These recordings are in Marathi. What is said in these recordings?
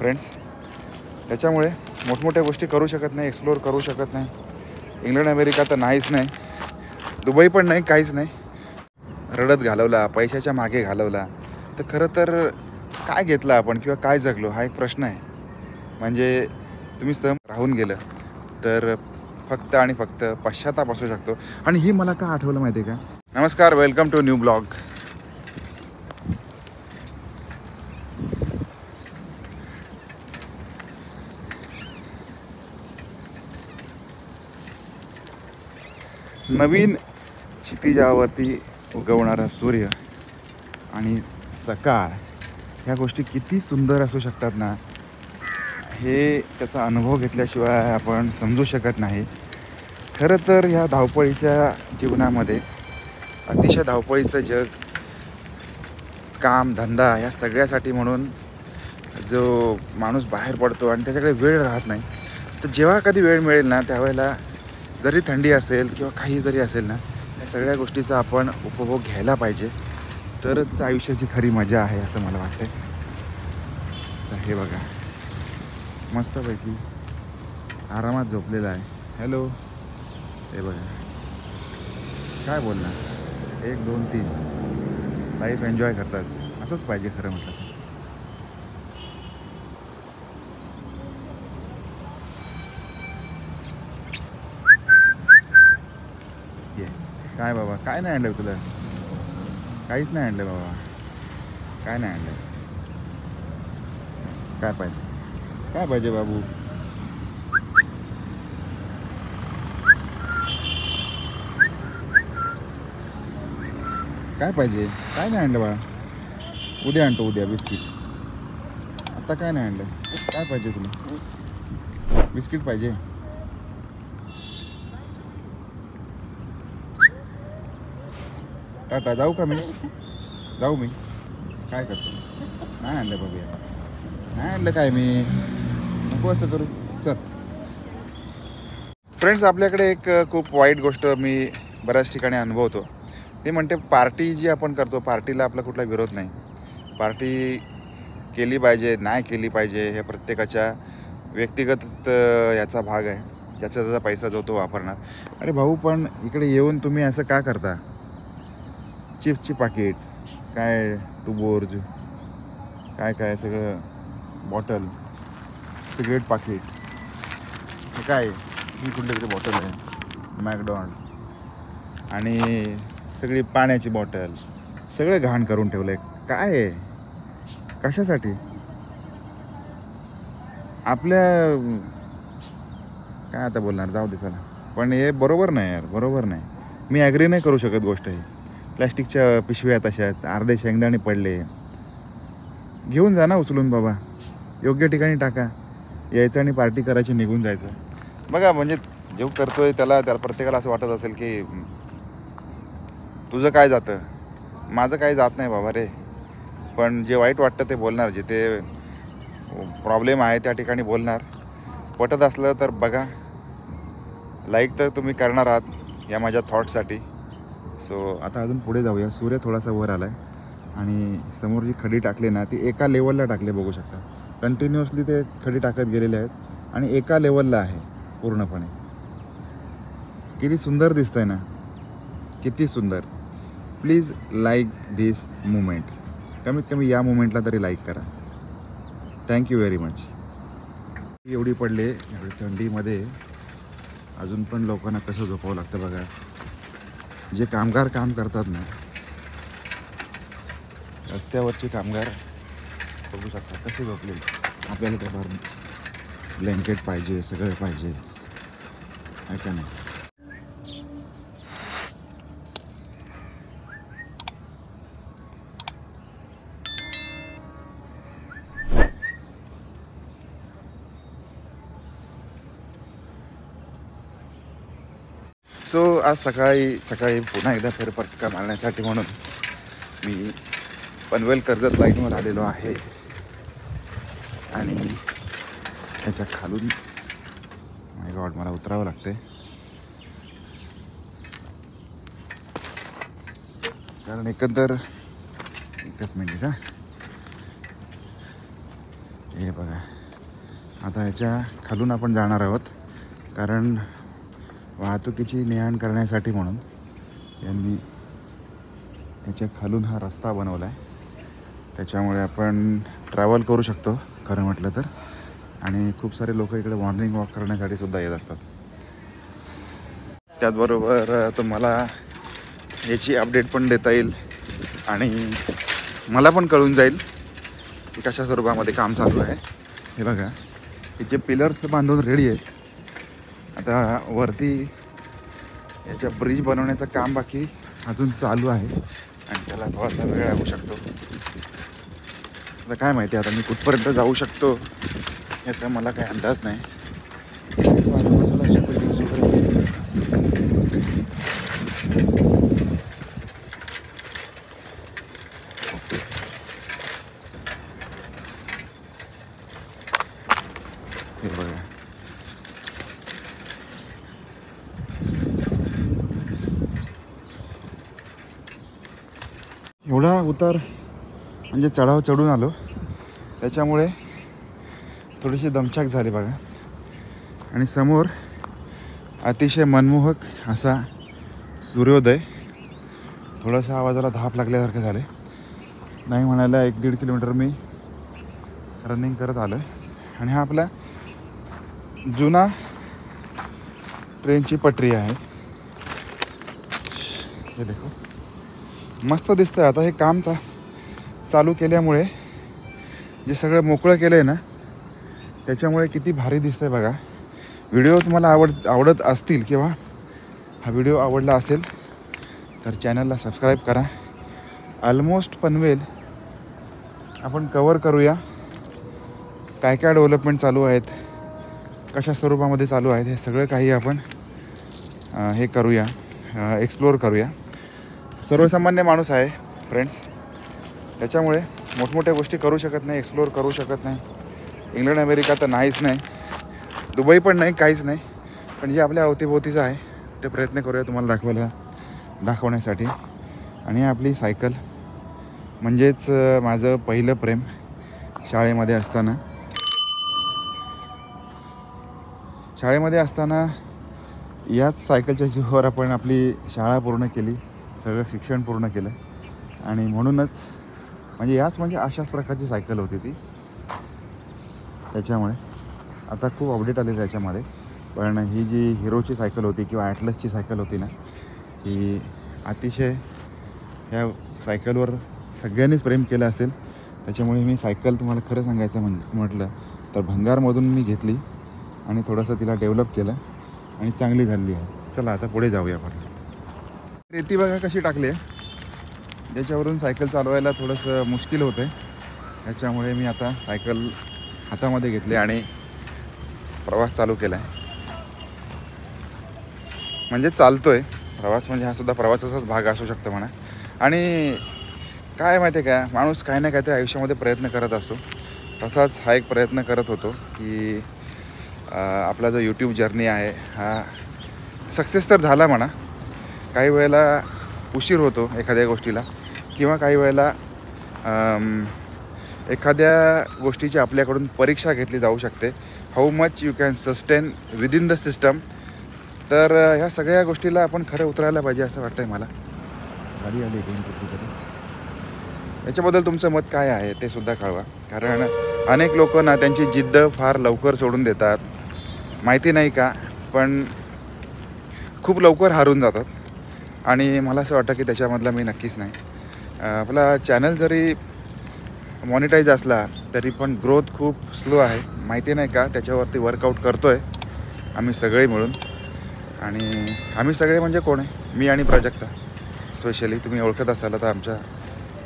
फ्रेंड्स. त्याच्यामुळे मोठमोठ्या गोष्टी करू शकत नाही, एक्सप्लोअर करू शकत नाही. इंग्लंड अमेरिका तर नाहीच नाही, दुबई पण नाही, काहीच नाही. रडत घालवला, पैशाच्या मागे घालवला, तर खरं तर काय घेतलं आपण किंवा काय जगलो हा एक प्रश्न आहे. म्हणजे तुम्ही सहम राहून गेलं तर फक्त आणि फक्त पश्चाताप असू शकतो. आणि ही मला का आठवलं माहिती आहे का? नमस्कार, वेलकम टू न्यू ब्लॉग. नवीन क्षितिजावरती उगवणारा सूर्य आणि सकाळ ह्या गोष्टी किती सुंदर असू शकतात ना, हे त्याचा अनुभव घेतल्याशिवाय आपण समजू शकत नाही. खरं तर ह्या धावपळीच्या जीवनामध्ये, अतिशय धावपळीचं जग, काम धंदा ह्या सगळ्यासाठी म्हणून जो माणूस बाहेर पडतो आणि त्याच्याकडे वेळ राहत नाही, तर जेव्हा कधी वेळ मिळेल ना त्यावेळेला जरी थंडी असेल किंवा काही जरी असेल ना, या सगळ्या गोष्टीचा आपण उपभोग घ्यायला पाहिजे. तरच आयुष्याची खरी मजा आहे असं मला वाटतं. तर हे बघा, मस्तपैकी आरामात झोपलेला आहे. हॅलो, हे बघा, काय बोलणार, 1 2 3 लाईफ एन्जॉय करतात. असंच पाहिजे खरं म्हटलं तर. ये काय बाबा, काय नाही आणलं तुला? काहीच नाही आणलं बाबा, काय नाही आणलं. काय पाहिजे, काय पाहिजे बाबू? काय पाहिजे? काय नाही आणलं बाळा? उद्या आणतो, उद्या बिस्किट. आता काय नाही आणलं. काय पाहिजे तुला? बिस्किट पाहिजे? टाटा, जाऊ का मी? जाऊ मी? काय करतो? नाही आणलं बाबा, नाही आणलं काय मी. नको असं करू, चल. फ्रेंड्स, आपल्याकडे एक खूप वाईट गोष्ट मी बऱ्याच ठिकाणी अनुभवतो. ते म्हणते पार्टी जी आपण करतो, पार्टीला आपला कुठला विरोध नाही. पार्टी केली पाहिजे, नाही केली पाहिजे, हे प्रत्येकाच्या व्यक्तिगत याचा भाग आहे. ज्याचा त्याचा पैसा जो तो वापरणार. अरे भाऊ, पण इकडे येऊन तुम्ही असं का करता? चिप्सची पाकिट, काय टूबोर्ज, काय काय सगळं, बॉटल, सिगरेट पाकिट, हे काय, ही कुठली तरी बॉटल आहे मॅकडॉनल्ड, आणि सगळी पाण्याची बॉटल, सगळं घाण करून ठेवलं आहे. काय आहे, कशासाठी? आपल्या, काय आता बोलणार, जाऊ दे चला. पण हे बरोबर नाही यार, बरोबर नाही. मी ॲग्री नाही करू शकत गोष्ट ही. प्लॅस्टिकच्या पिशव्या तशात, अर्धे शेंगदाणे पडले, घेऊन जा ना उचलून बाबा, योग्य ठिकाणी टाका. यायचं आणि पार्टी करायची, निघून जायचं. बघा, म्हणजे जो करतोय त्याला प्रत्येकाला असं वाटत असेल की तुझं काय जातं, माझं काही जात नाही बाबा रे. पण जे वाईट वाटतं ते बोलणार, जिथे प्रॉब्लेम आहे त्या ठिकाणी बोलणार. पटत असलं तर बघा, लाईक तर तुम्ही करणार आहात या माझ्या थॉट्ससाठी. सो आता अजून पुढे जाऊया. सूर्य थोडासा वर आला आहे आणि समोर जी खडी टाकली ना, ती एका लेवलला टाकली, बघू शकता. कंटिन्युअसली ते खडी टाकत गेलेले आहेत आणि एका लेवलला आहे पूर्णपणे. किती सुंदर दिसतं आहे ना, किती सुंदर. Please like this moment. कमीत कमी या मुमेंटला तरी लाईक करा. Thank you very much. एवढी पडले एवढी थंडीमध्ये, अजून पण लोकांना कसं झोपावं लागतं बघा. जे कामगार काम करतात ना, रस्त्यावरचे कामगार, बघू शकता कसे झोपले. आपल्याला त्या भरून ब्लँकेट पाहिजे, सगळं पाहिजे, आहे का नाही? सो आज सकाळी पुन्हा एकदा फेरफटका मारण्यासाठी म्हणून मी पनवेल कर्जत लाईनवर आलेलो आहे. आणि त्याच्या खालून, माय गॉड, मला उतरावं लागते. कारण एकंदर, एकच मिनिट हा, हे बघा, आता ह्याच्या खालून आपण जाणार आहोत, कारण वाहतुकीची ने-आण करण्यासाठी म्हणून यांनी ह्याच्या खालून हा रस्ता बनवला आहे. त्याच्यामुळे आपण ट्रॅव्हल करू शकतो खरं म्हटलं तर. आणि खूप सारे लोक इकडे मॉर्निंग वॉक करण्यासाठी सुद्धा येत असतात. त्याचबरोबर तुम्हाला याची अपडेट पण देता येईल आणि मला पण कळून जाईल की कशा स्वरूपामध्ये काम चालू आहे. हे बघा, याचे पिलर्स बांधून रेडी आहेत. आता वरती याच्या ब्रिज बनवण्याचं काम बाकी अजून चालू आहे आणि त्याला थोडासा वेळ लागू शकतो. आता काय माहिती आता मी कुठपर्यंत जाऊ शकतो याचा मला काही अंदाज नाही. हे बघा, एवढा उतार म्हणजे चढाव चढून आलो, त्याच्यामुळे थोडीशी दमछाक झाली बघा. आणि समोर अतिशय मनमोहक असा सूर्योदय. थोडासा आवाजाला धाप लागल्यासारखे झाले. नाही म्हणायला 1-1.5 किलोमीटर मी रनिंग करत आलो आहे. आणि हा आपला जुना ट्रेनची पटरी आहे. हे देखो, मस्त दिसतं. आता हे काम चालू केल्यामुळे जे सगळं मोकळं केलं आहे ना, त्याच्यामुळे किती भारी दिसतं आहे बघा. व्हिडिओ तुम्हाला आवडत असतील किंवा हा व्हिडिओ आवडला असेल तर चॅनलला सबस्क्राईब करा. ऑलमोस्ट पनवेल आपण कवर करूया. काय काय डेव्हलपमेंट चालू आहेत, कशा स्वरूपामध्ये चालू आहेत, हे सगळं काही आपण हे करूया, एक्सप्लोअर करूया. सर्वसामान्य माणूस आहे फ्रेंड्स, त्याच्यामुळे मोठमोठ्या गोष्टी करू शकत नाही, एक्सप्लोअर करू शकत नाही. इंग्लंड अमेरिका तर नाहीच नाही, दुबई पण नाही, काहीच नाही. पण जे आपल्या अवतीभोवतीचं आहे ते प्रयत्न करूया तुम्हाला दाखवण्यासाठी. आणि आपली सायकल म्हणजेच माझं पहिलं प्रेम. शाळेमध्ये असताना याच सायकलच्या जीवावर आपण आपली शाळा पूर्ण केली, सगळं शिक्षण पूर्ण केलं. आणि म्हणूनच म्हणजे अशाच प्रकारची सायकल होती ती. त्याच्यामुळे आता खूप अपडेट आले त्याच्यामध्ये. पण ही जी हिरोची सायकल होती किंवा ॲटलसची सायकल होती ना, ही अतिशय ह्या सायकलवर सगळ्यांनीच प्रेम केलं असेल. त्याच्यामुळे मी सायकल तुम्हाला खरं सांगायचं म्हटलं तर भंगारमधून मी घेतली आणि थोडंसं तिला डेव्हलप केलं आणि चांगली झालेली आहे. चला आता पुढे जाऊया आपण. रेती बघा कशी टाकली आहे, ज्याच्यावरून सायकल चालवायला थोडंसं मुश्किल होतं आहे. त्याच्यामुळे मी आता सायकल हातामध्ये घेतली आणि प्रवास चालू केला आहे. म्हणजे चालतो आहे प्रवास, म्हणजे हा सुद्धा प्रवासाचाच भाग असू शकतो म्हणा. आणि काय माहिती आहे का, माणूस काही ना काहीतरी आयुष्यामध्ये प्रयत्न करत असतो. तसाच हा एक प्रयत्न करत होतो की आपला जो यूट्यूब जर्नी आहे हा सक्सेस तर झाला म्हणा. काही वेळेला उशीर होतो एखाद्या गोष्टीला, किंवा काही वेळेला एखाद्या गोष्टीची आपल्याकडून परीक्षा घेतली जाऊ शकते. How much you can sustain within the system. तर ह्या सगळ्या गोष्टीला आपण खरं उतरायला पाहिजे असं वाटतं आहे मला. गाडी आली कुठेतरी. याच्याबद्दल तुमचं मत काय आहे ते सुद्धा कळवा. कारण अनेक लोक ना त्यांची जिद्द फार लवकर सोडून देतात, माहिती नाही का, पण खूप लवकर हारून जातात. आणि मला असं वाटतं की त्याच्यामधला मी नक्कीच नाही. आपला चॅनल जरी मॉनिटाईज असला तरी पण ग्रोथ खूप स्लो आहे, माहिती नाही का. त्याच्यावरती वर्कआउट करतो आहे आम्ही सगळे मिळून. आणि आम्ही सगळे म्हणजे कोण आहे, मी आणि प्राजक्ता स्पेशली. तुम्ही ओळखत असाल तर आमच्या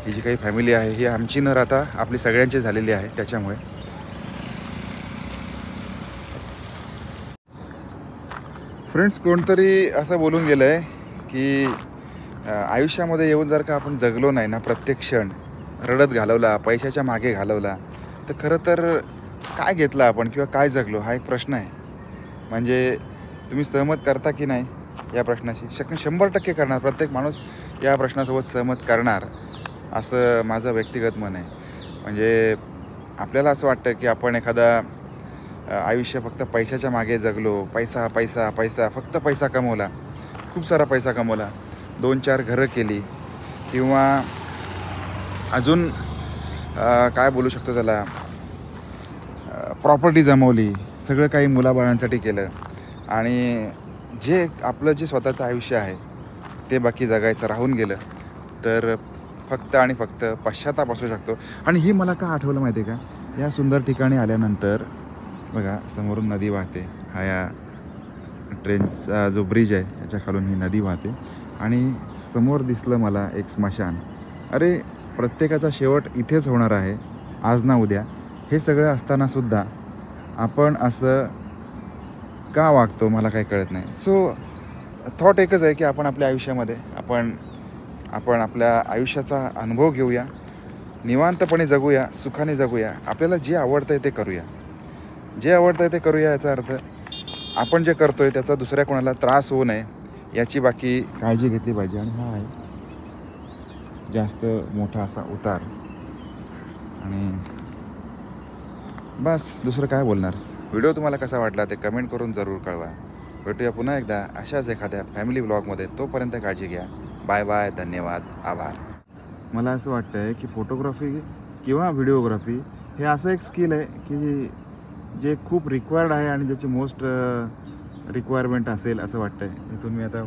ही जी काही फॅमिली आहे ही आमची न राहता आपली सगळ्यांची झालेली आहे. त्याच्यामुळे फ्रेंड्स, कोणतरी असं बोलून गेलं आहे की आयुष्यामध्ये येऊन जर का आपण जगलो नाही ना, प्रत्येक क्षण रडत घालवला, पैशाच्या मागे घालवला, तर खरं तर काय घेतलं आपण किंवा काय जगलो हा एक प्रश्न आहे. म्हणजे तुम्ही सहमत करता की नाही या प्रश्नाशी? 100% करणार. प्रत्येक माणूस या प्रश्नासोबत सहमत करणार असं माझं व्यक्तिगत मन आहे. म्हणजे आपल्याला असं वाटतं की आपण एखादा आयुष्य फक्त पैशाच्या मागे जगलो, पैसा पैसा पैसा, फक्त पैसा कमवला, खूप सारा पैसा कमवला, 2-4 घरं केली किंवा अजून काय बोलू शकतो त्याला, प्रॉपर्टी जमवली, सगळं काही मुलाबाळांसाठी केलं आणि आपलं जे स्वतःचं आयुष्य आहे ते बाकी जगायचं राहून गेलं तर फक्त आणि फक्त पश्चाताप असू शकतो. आणि ही मला का आठवलं माहिती आहे का, या सुंदर ठिकाणी आल्यानंतर बघा समोरून नदी वाहते, हा या ट्रेनचा जो ब्रिज आहे याच्या खालून ही नदी वाहते आणि समोर दिसलं मला एक स्मशान. अरे प्रत्येकाचा शेवट इथेच होणार आहे, आज ना उद्या. हे सगळं असतानासुद्धा आपण असं का वागतो मला काही कळत नाही. सो थॉट एकच आहे की आपण आपल्या आयुष्यामध्ये आपण आपल्या आयुष्याचा अनुभव घेऊया, निवांतपणे जगूया, सुखाने जगूया, आपल्याला जे आवडतं आहे ते करूया, जे आवडतं आहे ते करूया. याचा अर्थ आपण जे करतो आहे त्याचा दुसऱ्या कोणाला त्रास होऊ नये याची बाकी काळजी घेतली पाहिजे. आणि हा आहे जास्त मोठा असा उतार आणि बस दुसरं काय बोलणार. व्हिडिओ तुम्हाला कसा वाटला ते कमेंट करून जरूर कळवा. भेटूया पुन्हा एकदा अशाच एखाद्या फॅमिली ब्लॉगमध्ये. तोपर्यंत काळजी घ्या. बाय बाय, धन्यवाद, आभार. मला असं वाटतं आहे की फोटोग्राफी किंवा व्हिडिओग्राफी हे असं एक स्किल आहे की जे खूप रिक्वायर्ड आहे आणि ज्याची मोस्ट रिक्वायरमेंट असेल असं वाटतं आहे. इथून मी आता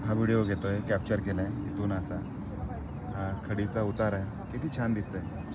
हा व्हिडिओ घेतो आहे, कॅप्चर केला आहे. इथून असा हा खडीचा उतार आहे, किती छान दिसतं आहे.